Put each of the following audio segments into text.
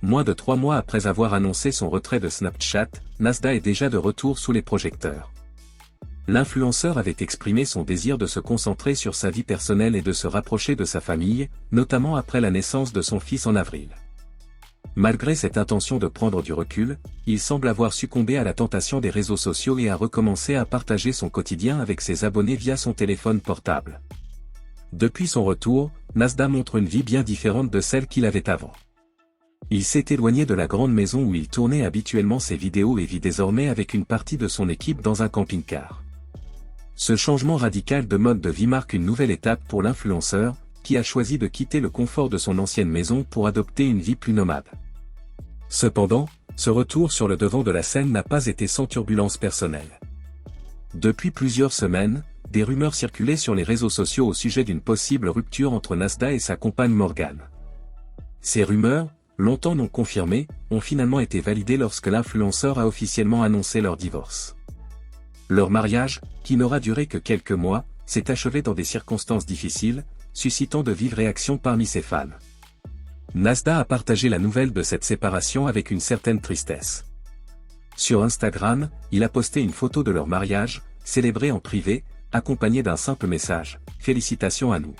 moins de 3 mois après avoir annoncé son retrait de Snapchat, Nasdaq est déjà de retour sous les projecteurs. L'influenceur avait exprimé son désir de se concentrer sur sa vie personnelle et de se rapprocher de sa famille, notamment après la naissance de son fils en avril. Malgré cette intention de prendre du recul, il semble avoir succombé à la tentation des réseaux sociaux et a recommencé à partager son quotidien avec ses abonnés via son téléphone portable. Depuis son retour, Nasdaq montre une vie bien différente de celle qu'il avait avant. Il s'est éloigné de la grande maison où il tournait habituellement ses vidéos et vit désormais avec une partie de son équipe dans un camping-car. Ce changement radical de mode de vie marque une nouvelle étape pour l'influenceur, qui a choisi de quitter le confort de son ancienne maison pour adopter une vie plus nomade. Cependant, ce retour sur le devant de la scène n'a pas été sans turbulence personnelle. Depuis plusieurs semaines, des rumeurs circulaient sur les réseaux sociaux au sujet d'une possible rupture entre Nasdaq et sa compagne Morgane. Ces rumeurs, longtemps non confirmées, ont finalement été validées lorsque l'influenceur a officiellement annoncé leur divorce. Leur mariage, qui n'aura duré que quelques mois, s'est achevé dans des circonstances difficiles, suscitant de vives réactions parmi ses fans. Nasdaq a partagé la nouvelle de cette séparation avec une certaine tristesse. Sur Instagram, il a posté une photo de leur mariage, célébré en privé, accompagné d'un simple message « Félicitations à nous ».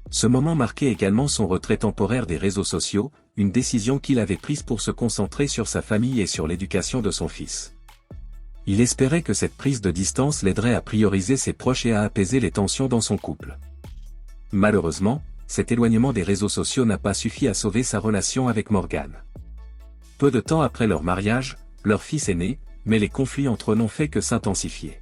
Ce moment marquait également son retrait temporaire des réseaux sociaux, une décision qu'il avait prise pour se concentrer sur sa famille et sur l'éducation de son fils. Il espérait que cette prise de distance l'aiderait à prioriser ses proches et à apaiser les tensions dans son couple. Malheureusement, cet éloignement des réseaux sociaux n'a pas suffi à sauver sa relation avec Morgane. Peu de temps après leur mariage, leur fils est né, mais les conflits entre eux n'ont fait que s'intensifier.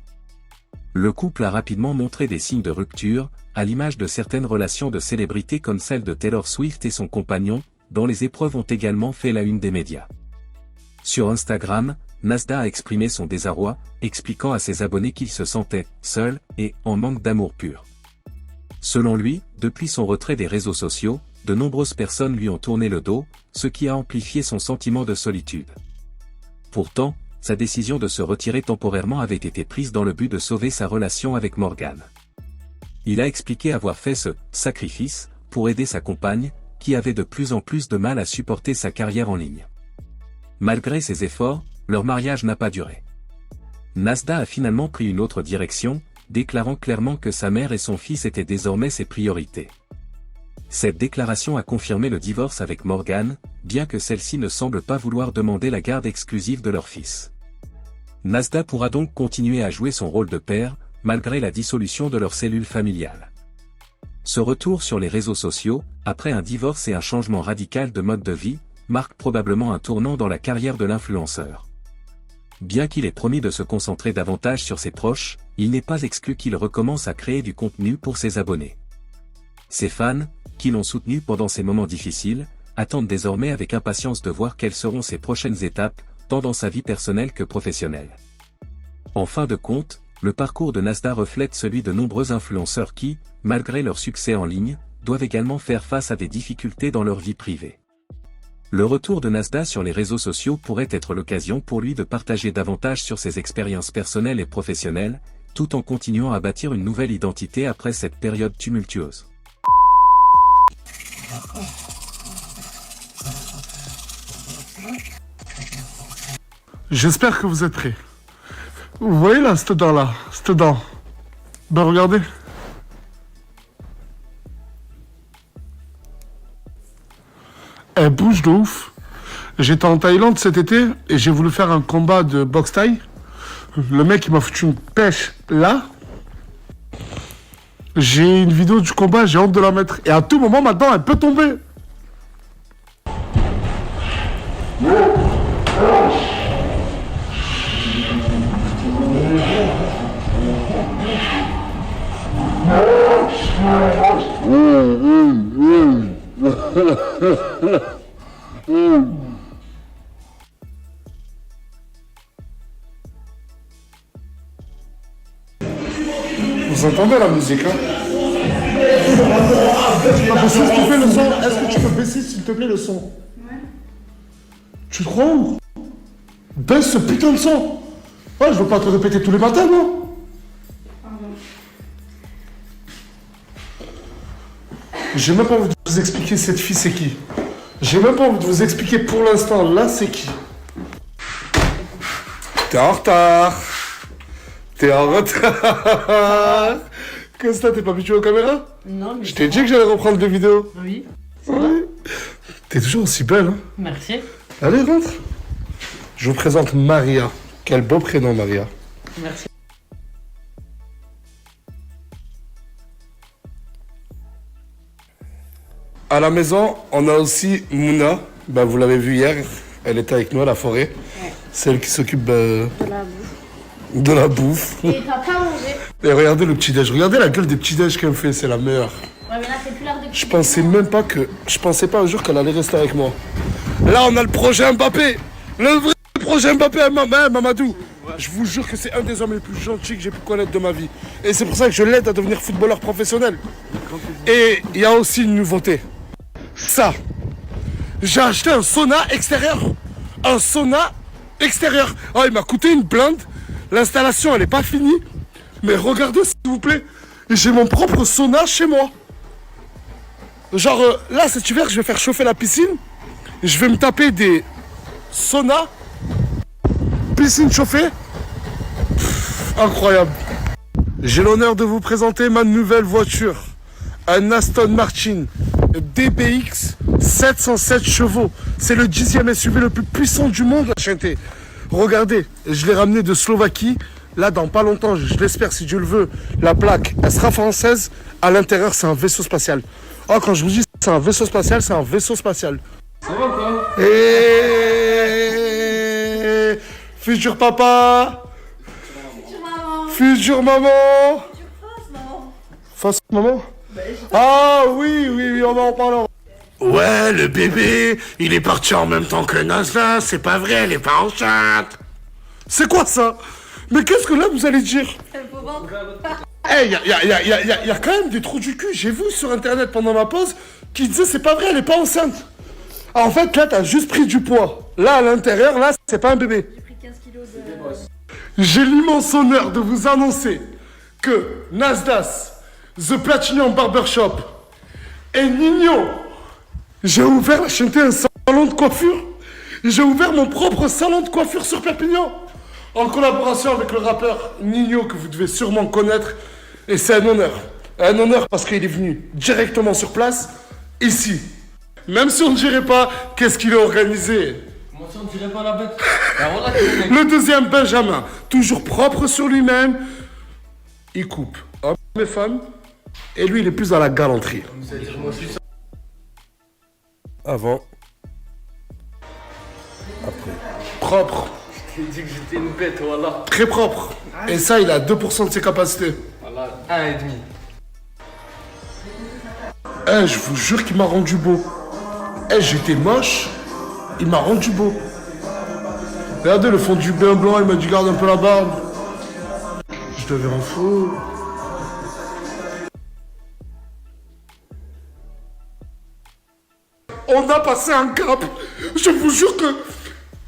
Le couple a rapidement montré des signes de rupture, à l'image de certaines relations de célébrités comme celle de Taylor Swift et son compagnon, dont les épreuves ont également fait la une des médias. Sur Instagram, Nasdaq a exprimé son désarroi, expliquant à ses abonnés qu'il se sentait seul et en manque d'amour pur. Selon lui, depuis son retrait des réseaux sociaux, de nombreuses personnes lui ont tourné le dos, ce qui a amplifié son sentiment de solitude. Pourtant, sa décision de se retirer temporairement avait été prise dans le but de sauver sa relation avec Morgane. Il a expliqué avoir fait ce « sacrifice » pour aider sa compagne, qui avait de plus en plus de mal à supporter sa carrière en ligne. Malgré ses efforts, leur mariage n'a pas duré. Nasdaq a finalement pris une autre direction, déclarant clairement que sa mère et son fils étaient désormais ses priorités. Cette déclaration a confirmé le divorce avec Morgane, bien que celle-ci ne semble pas vouloir demander la garde exclusive de leur fils. Nasdaq pourra donc continuer à jouer son rôle de père, malgré la dissolution de leur cellule familiale. Ce retour sur les réseaux sociaux, après un divorce et un changement radical de mode de vie, marque probablement un tournant dans la carrière de l'influenceur. Bien qu'il ait promis de se concentrer davantage sur ses proches, il n'est pas exclu qu'il recommence à créer du contenu pour ses abonnés. Ses fans, qui l'ont soutenu pendant ces moments difficiles, attendent désormais avec impatience de voir quelles seront ses prochaines étapes, tant dans sa vie personnelle que professionnelle. En fin de compte, le parcours de Nasdaq reflète celui de nombreux influenceurs qui, malgré leur succès en ligne, doivent également faire face à des difficultés dans leur vie privée. Le retour de Nasdaq sur les réseaux sociaux pourrait être l'occasion pour lui de partager davantage sur ses expériences personnelles et professionnelles, tout en continuant à bâtir une nouvelle identité après cette période tumultueuse. J'espère que vous êtes prêts. Vous voyez là, cette dent-là, cette dent. Ben regardez. Elle bouge de ouf. J'étais en Thaïlande cet été et j'ai voulu faire un combat de boxe thaï. Le mec il m'a foutu une pêche là. J'ai une vidéo du combat, j'ai honte de la mettre. Et à tout moment maintenant elle peut tomber. Vous entendez la musique, hein? Tu peux baisser, s'il te plaît, le son? Est-ce que tu peux baisser, s'il te plaît, le son? Ouais. Tu te crois où? Baisse ce putain de son! Ouais, je veux pas te répéter tous les matins, non? Pardon. J'ai même pas envie de vous expliquer cette fille, c'est qui. J'ai même pas envie de vous expliquer pour l'instant, là, c'est qui. T'es en retard. T'es en retard. Qu'est-ce que t'es pas habitué aux caméras? Non, mais... Je t'ai dit que j'allais reprendre des vidéos. Oui. Oui. T'es toujours aussi belle, hein? Merci. Allez, rentre. Je vous présente Maria. Quel beau prénom, Maria. Merci. À la maison, on a aussi Mouna. Bah, vous l'avez vu hier, elle était avec nous à la forêt. Ouais. Celle qui s'occupe De la bouffe. de la bouffe. Et t'as pas mangé. Et regardez le petit-déj. Regardez la gueule des petits-déj qu'elle me fait, c'est la meilleure. Ouais, mais là, c'est plus l'heure de... Je pensais même pas que... Je pensais pas un jour qu'elle allait rester avec moi. Là, on a le projet Mbappé. Le vrai projet Mbappé à Mamadou. Je vous jure que c'est un des hommes les plus gentils que j'ai pu connaître de ma vie. Et c'est pour ça que je l'aide à devenir footballeur professionnel. Et il y a aussi une nouveauté. Ça. J'ai acheté un sauna extérieur. Un sauna extérieur. Oh, il m'a coûté une blinde. L'installation, elle n'est pas finie. Mais regardez, s'il vous plaît. J'ai mon propre sauna chez moi. Genre, là, cet hiver, je vais faire chauffer la piscine. Je vais me taper des saunas. Piscine chauffée. Incroyable. J'ai l'honneur de vous présenter ma nouvelle voiture. Un Aston Martin DBX 707 chevaux. C'est le 10e SUV le plus puissant du monde, la chanté. Regardez, je l'ai ramené de Slovaquie. Là, dans pas longtemps, je l'espère, si Dieu le veut, la plaque, elle sera française. À l'intérieur, c'est un vaisseau spatial. Oh, quand je vous dis c'est un vaisseau spatial, c'est un vaisseau spatial. Ça va quoi? Et futur papa, Future maman. future maman. Face, maman. Face maman. Ah oui, oui, oui, on va en parler. Ouais, le bébé, il est parti en même temps que Nasla, c'est pas vrai, elle est pas enceinte. C'est quoi ça? Mais qu'est-ce que là vous allez dire? Elle faut vendre. Eh, y a quand même des trous du cul. J'ai vu sur internet pendant ma pause qui disaient c'est pas vrai, elle est pas enceinte. Ah, en fait, là, t'as juste pris du poids. Là, à l'intérieur, là, c'est pas un bébé. J'ai pris 15 kilos de... J'ai l'immense honneur de vous annoncer que Nasdas, The Platinum Barbershop et Nino, j'ai ouvert la chaîne un salon de coiffure. J'ai ouvert mon propre salon de coiffure sur Perpignan. En collaboration avec le rappeur Nino, que vous devez sûrement connaître. Et c'est un honneur. Un honneur parce qu'il est venu directement sur place, ici. Même si on ne dirait pas qu'est-ce qu'il a organisé. Comment ça on dirait pas la bête? Ah, voilà, mec. Le deuxième, Benjamin, toujours propre sur lui-même. Il coupe hommes et femmes. Et lui, il est plus dans la galanterie. C'est-à-dire, moi je suis ça. Avant. Après. Propre. Je t'ai dit que j'étais une bête, voilà. Très propre. Et ça, il a 2% de ses capacités. Voilà, 1,5. Eh, je vous jure qu'il m'a rendu beau. Eh, j'étais moche. Il m'a rendu beau. Regardez le fond du bain blanc, il m'a dit garde un peu la barbe. Je deviens un fou. On a passé un cap. Je vous jure que...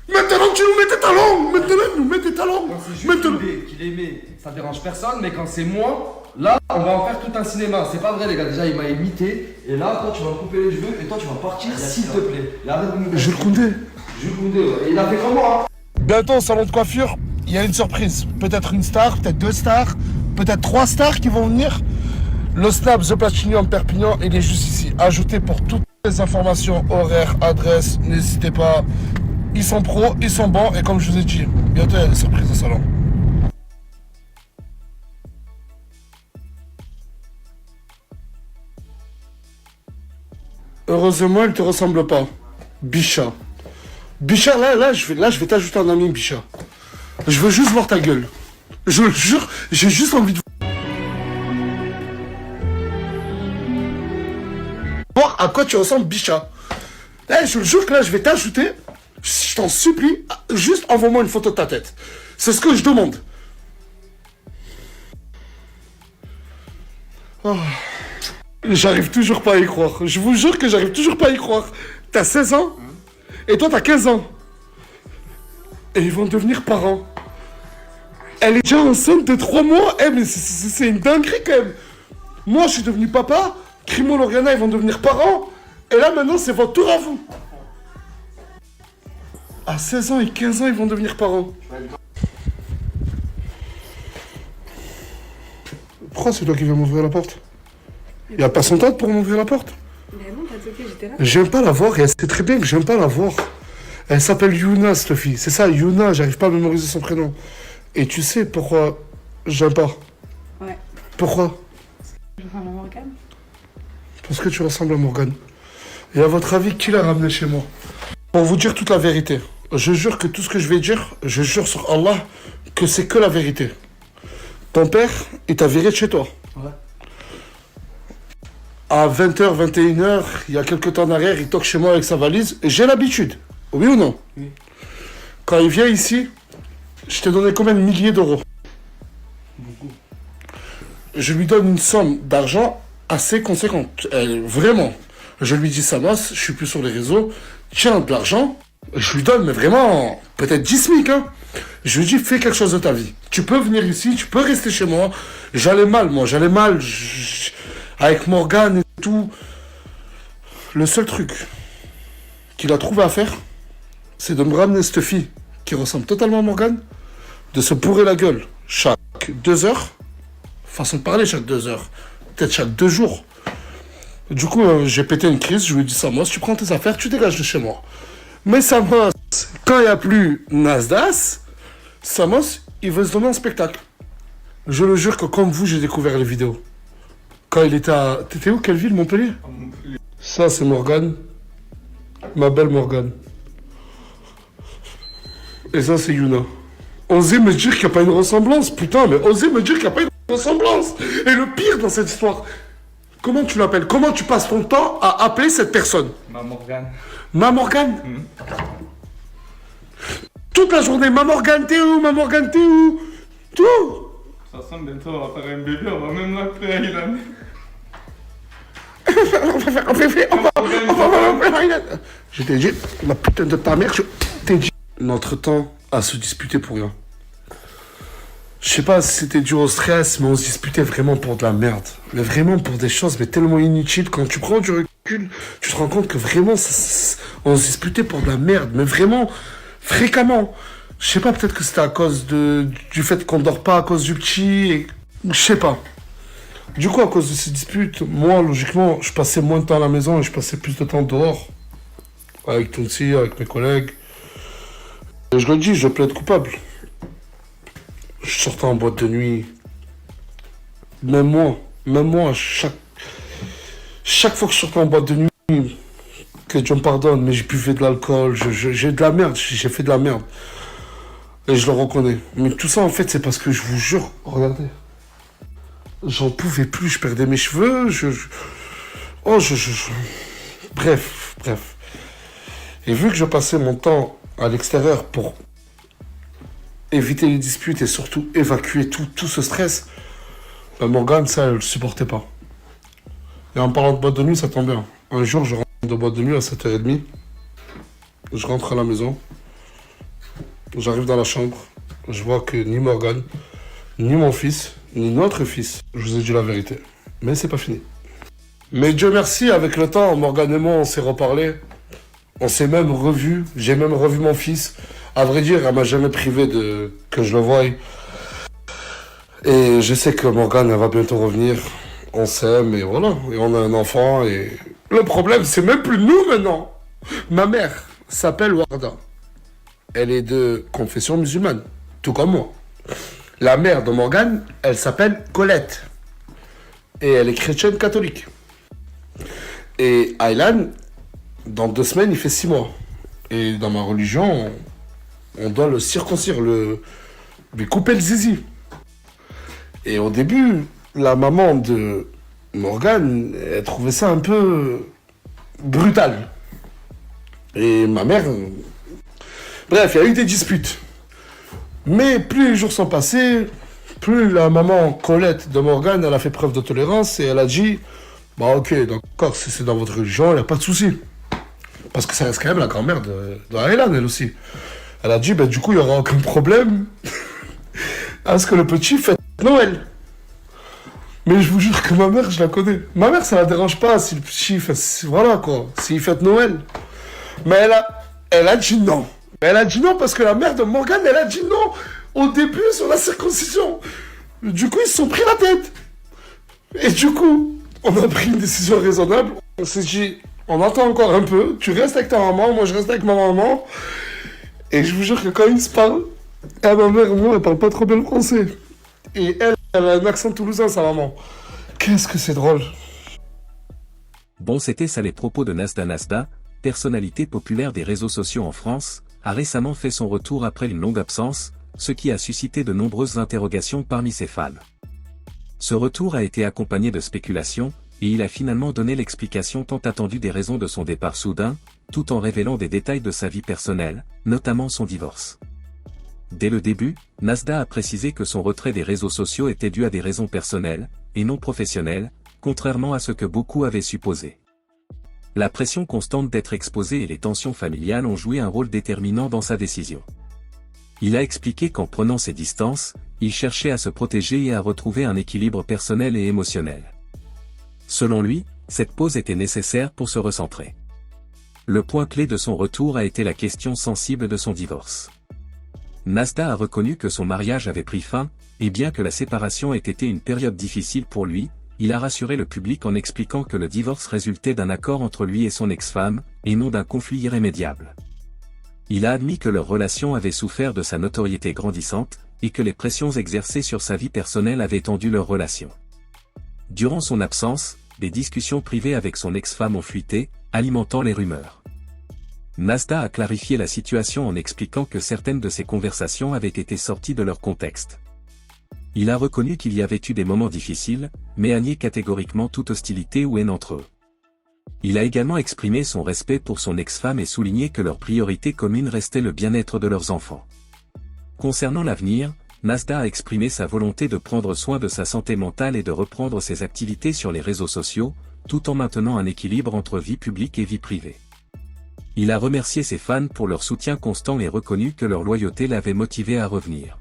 Maintenant, tu nous mets tes talons. Maintenant, tu nous mets tes talons. Quand c'est juste Maintenant... qu'il aimait, ça dérange personne, mais quand c'est moi, là, on va en faire tout un cinéma. C'est pas vrai, les gars. Déjà, il m'a imité. Et là, toi, tu vas me couper les cheveux et toi, tu vas partir, s'il te plaît. Et arrête de me... Jules Koundé. Jules Koundé, ouais. Et il a fait comme moi, hein. Bientôt au salon de coiffure, il y a une surprise. Peut-être une star, peut-être 2 stars, peut-être 3 stars qui vont venir. Le Snap The Platinum Perpignan, il est juste ici. Ajoutez pour toutes les informations, horaires, adresses, n'hésitez pas. Ils sont pros, ils sont bons, et comme je vous ai dit, bientôt il y a des surprises au salon. Heureusement, il te ressemble pas. Bicha. Bicha, là, je vais t'ajouter un ami, Bicha. Je veux juste voir ta gueule. Je le jure, j'ai juste envie de voir à quoi tu ressembles, Bicha. Eh, je le jure que là, je vais t'ajouter. Je t'en supplie, juste envoie-moi une photo de ta tête. C'est ce que je demande. Oh. J'arrive toujours pas à y croire. Je vous jure que j'arrive toujours pas à y croire. T'as 16 ans et toi t'as 15 ans. Et ils vont devenir parents. Elle est déjà enceinte de 3 mois. Eh mais c'est une dinguerie quand même. Moi je suis devenu papa. Crimo, Lauriana, ils vont devenir parents. Et là, maintenant, c'est votre tour à vous. À 16 ans et 15 ans, ils vont devenir parents. Pourquoi c'est toi qui viens m'ouvrir la porte? Il a pas son temps pour m'ouvrir la porte. Mais non, t'as toqué, j'étais là. J'aime pas la voir et elle sait très bien que j'aime pas la voir. Elle s'appelle Yuna, cette fille. C'est ça, Yuna, j'arrive pas à mémoriser son prénom. Et tu sais pourquoi j'aime pas? Ouais. Pourquoi? Je ressemble à Morgane. Parce que tu ressembles à Morgane. Et à votre avis, qui l'a ramené chez moi? Pour vous dire toute la vérité. Je jure que tout ce que je vais dire, je jure sur Allah que c'est que la vérité. Ton père, il t'a viré de chez toi. Ouais. À 20h, 21h, il y a quelques temps en arrière, il toque chez moi avec sa valise. Et j'ai l'habitude. Oui ou non? Oui. Quand il vient ici, je t'ai donné combien de milliers d'euros? Beaucoup. Je lui donne une somme d'argent assez conséquente. Vraiment. Je lui dis, Samos, je suis plus sur les réseaux. Tiens, de l'argent. Je lui donne, mais vraiment, peut-être 10 SMIC, hein. Je lui dis, fais quelque chose de ta vie. Tu peux venir ici, tu peux rester chez moi. J'allais mal, moi, j'allais mal. Avec Morgane et tout. Le seul truc qu'il a trouvé à faire, c'est de me ramener cette fille qui ressemble totalement à Morgane, de se bourrer la gueule chaque 2 heures. Façon de parler, chaque 2 heures. Peut-être chaque 2 jours. Du coup, j'ai pété une crise. Je lui ai dit, Samos, tu prends tes affaires, tu dégages de chez moi. Mais Samos, quand il n'y a plus Nasdas, Samos, il veut se donner un spectacle. Je le jure que comme vous, j'ai découvert les vidéos. Quand il était à... T'étais où? Quelle ville? Montpellier? Ça, c'est Morgane. Ma belle Morgane. Et ça, c'est Yuna. Osez me dire qu'il n'y a pas une ressemblance. Putain, mais osez me dire qu'il n'y a pas une ressemblance. Et le pire dans cette histoire, comment tu l'appelles? Comment tu passes ton temps à appeler cette personne? Ma Morgane. Ma Morgane? Toute la journée, ma Morgane, t'es où? Ma Morgane, t'es où? Tout. De toute façon, bientôt on va faire un bébé, on va même l'appeler Aylan. Je t'ai dit, la putain de ta mère, je t'ai dit. Notre temps à se disputer pour rien. Je sais pas si c'était dû au stress, mais on se disputait vraiment pour de la merde. Mais vraiment pour des choses mais tellement inutiles. Quand tu prends du recul, tu te rends compte que vraiment, on se disputait pour de la merde. Mais vraiment, fréquemment. Je sais pas, peut-être que c'était à cause du fait qu'on dort pas à cause du petit. Et... Je sais pas. Du coup, à cause de ces disputes, moi, logiquement, je passais moins de temps à la maison et je passais plus de temps dehors. Avec Tonsi, avec mes collègues. Et je le dis, je plaide coupable. Je sortais en boîte de nuit. Même moi, chaque fois que je sortais en boîte de nuit, que Dieu me pardonne, mais j'ai buvais de l'alcool, j'ai de la merde, j'ai fait de la merde. Et je le reconnais. Mais tout ça, en fait, c'est parce que je vous jure, regardez. J'en pouvais plus, je perdais mes cheveux, Bref. Et vu que je passais mon temps à l'extérieur pour éviter les disputes et surtout évacuer tout ce stress, ben Morgane, ça, elle ne supportait pas. Et en parlant de boîte de nuit, ça tombe bien. Un jour, je rentre de boîte de nuit à 7h30. Je rentre à la maison. J'arrive dans la chambre. Je vois que ni Morgane, ni mon fils, ni notre fils, je vous ai dit la vérité. Mais c'est pas fini. Mais Dieu merci, avec le temps, Morgane et moi, on s'est reparlé. On s'est même revus. J'ai même revu mon fils. À vrai dire, elle m'a jamais privé de que je le voie. Et je sais que Morgane, elle va bientôt revenir. On s'aime et voilà. Et on a un enfant et... Le problème, c'est même plus nous maintenant. Ma mère s'appelle Warda. Elle est de confession musulmane, tout comme moi. La mère de Morgane, elle s'appelle Colette. Et elle est chrétienne catholique. Et Aylan, dans 2 semaines, il fait 6 mois. Et dans ma religion, on doit le circoncire, lui couper le zizi. Et au début, la maman de Morgane, elle trouvait ça un peu brutal. Et ma mère... Bref, il y a eu des disputes. Mais plus les jours sont passés, plus la maman Colette de Morgane, elle a fait preuve de tolérance et elle a dit, bah ok, d'accord, si c'est dans votre religion, il n'y a pas de souci. Parce que ça reste quand même la grand-mère de Aylan, elle aussi. Elle a dit, bah du coup, il n'y aura aucun problème à ce que le petit fête Noël. Mais je vous jure que ma mère, je la connais. Ma mère, ça la dérange pas si le petit fait... Voilà, quoi. S'il fête Noël. Mais elle a dit non. Elle a dit non parce que la mère de Morgane, elle a dit non au début sur la circoncision. Du coup, ils se sont pris la tête. Et du coup, on a pris une décision raisonnable. On s'est dit, on attend encore un peu. Tu restes avec ta maman, moi je reste avec ma maman. Et je vous jure que quand ils se parlent, ma mère, moi, elle parle pas trop bien le français. Et elle a un accent toulousain, sa maman. Qu'est-ce que c'est drôle. Bon, c'était ça les propos de Nasda. Nasda, personnalité populaire des réseaux sociaux en France, a récemment fait son retour après une longue absence, ce qui a suscité de nombreuses interrogations parmi ses fans. Ce retour a été accompagné de spéculations, et il a finalement donné l'explication tant attendue des raisons de son départ soudain, tout en révélant des détails de sa vie personnelle, notamment son divorce. Dès le début, Nasda a précisé que son retrait des réseaux sociaux était dû à des raisons personnelles, et non professionnelles, contrairement à ce que beaucoup avaient supposé. La pression constante d'être exposé et les tensions familiales ont joué un rôle déterminant dans sa décision. Il a expliqué qu'en prenant ses distances, il cherchait à se protéger et à retrouver un équilibre personnel et émotionnel. Selon lui, cette pause était nécessaire pour se recentrer. Le point clé de son retour a été la question sensible de son divorce. Nasda a reconnu que son mariage avait pris fin, et bien que la séparation ait été une période difficile pour lui, il a rassuré le public en expliquant que le divorce résultait d'un accord entre lui et son ex-femme, et non d'un conflit irrémédiable. Il a admis que leur relation avait souffert de sa notoriété grandissante, et que les pressions exercées sur sa vie personnelle avaient tendu leur relation. Durant son absence, des discussions privées avec son ex-femme ont fuité, alimentant les rumeurs. Nasda a clarifié la situation en expliquant que certaines de ces conversations avaient été sorties de leur contexte. Il a reconnu qu'il y avait eu des moments difficiles, mais a nié catégoriquement toute hostilité ou haine entre eux. Il a également exprimé son respect pour son ex-femme et souligné que leur priorité commune restait le bien-être de leurs enfants. Concernant l'avenir, Nasda a exprimé sa volonté de prendre soin de sa santé mentale et de reprendre ses activités sur les réseaux sociaux, tout en maintenant un équilibre entre vie publique et vie privée. Il a remercié ses fans pour leur soutien constant et reconnu que leur loyauté l'avait motivé à revenir.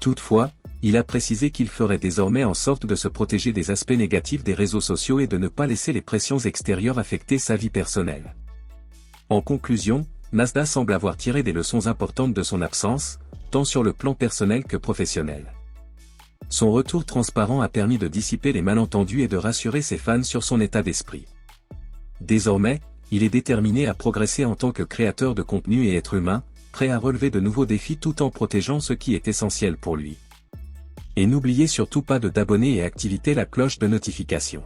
Toutefois, il a précisé qu'il ferait désormais en sorte de se protéger des aspects négatifs des réseaux sociaux et de ne pas laisser les pressions extérieures affecter sa vie personnelle. En conclusion, Nasda semble avoir tiré des leçons importantes de son absence, tant sur le plan personnel que professionnel. Son retour transparent a permis de dissiper les malentendus et de rassurer ses fans sur son état d'esprit. Désormais, il est déterminé à progresser en tant que créateur de contenu et être humain, prêt à relever de nouveaux défis tout en protégeant ce qui est essentiel pour lui. Et n'oubliez surtout pas d'abonner et activer la cloche de notification.